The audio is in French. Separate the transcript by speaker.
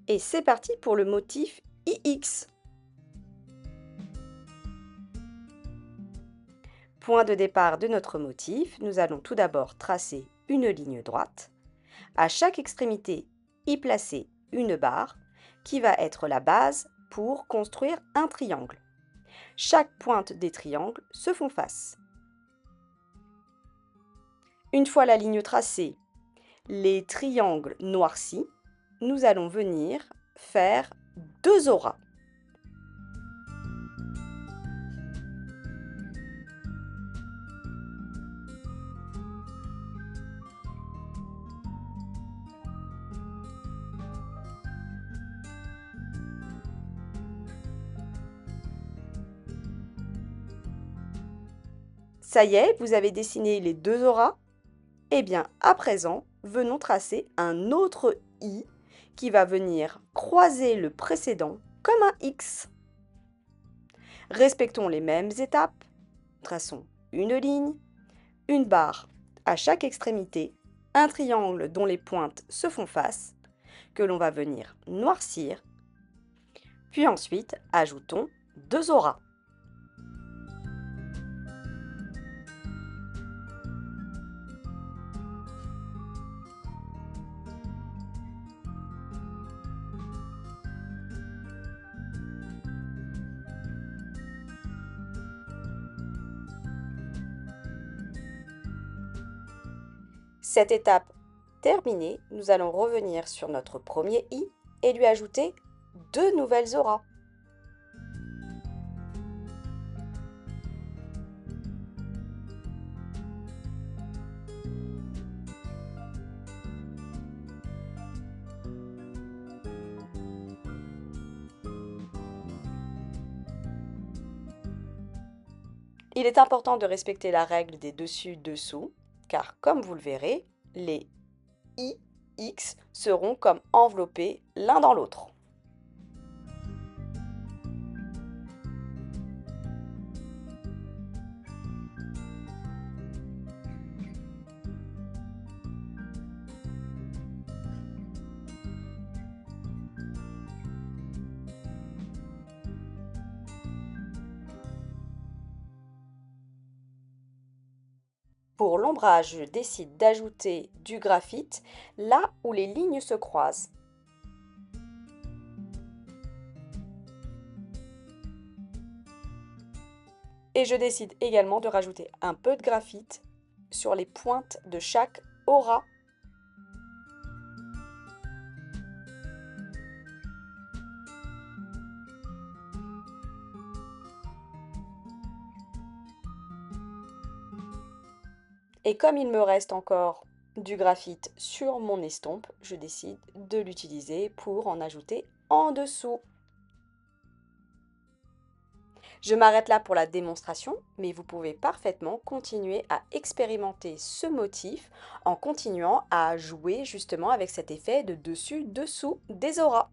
Speaker 1: Et c'est parti pour le motif IX. Point de départ de notre motif, nous allons tout d'abord tracer une ligne droite. À chaque extrémité, y placer une barre qui va être la base pour construire un triangle. Chaque pointe des triangles se font face. Une fois la ligne tracée, les triangles noircis, nous allons venir faire deux auras. Ça y est, vous avez dessiné les deux auras. Eh bien, à présent, venons tracer un autre I qui va venir croiser le précédent comme un X. Respectons les mêmes étapes. Traçons une ligne, une barre à chaque extrémité, un triangle dont les pointes se font face, que l'on va venir noircir. Puis ensuite, ajoutons deux auras. Cette étape terminée, nous allons revenir sur notre premier I et lui ajouter deux nouvelles auras. Il est important de respecter la règle des dessus-dessous, car comme vous le verrez, les IX seront comme enveloppés l'un dans l'autre. Pour l'ombrage, je décide d'ajouter du graphite là où les lignes se croisent. Et je décide également de rajouter un peu de graphite sur les pointes de chaque aura. Et comme il me reste encore du graphite sur mon estompe, je décide de l'utiliser pour en ajouter en dessous. Je m'arrête là pour la démonstration, mais vous pouvez parfaitement continuer à expérimenter ce motif en continuant à jouer justement avec cet effet de dessus-dessous des auras.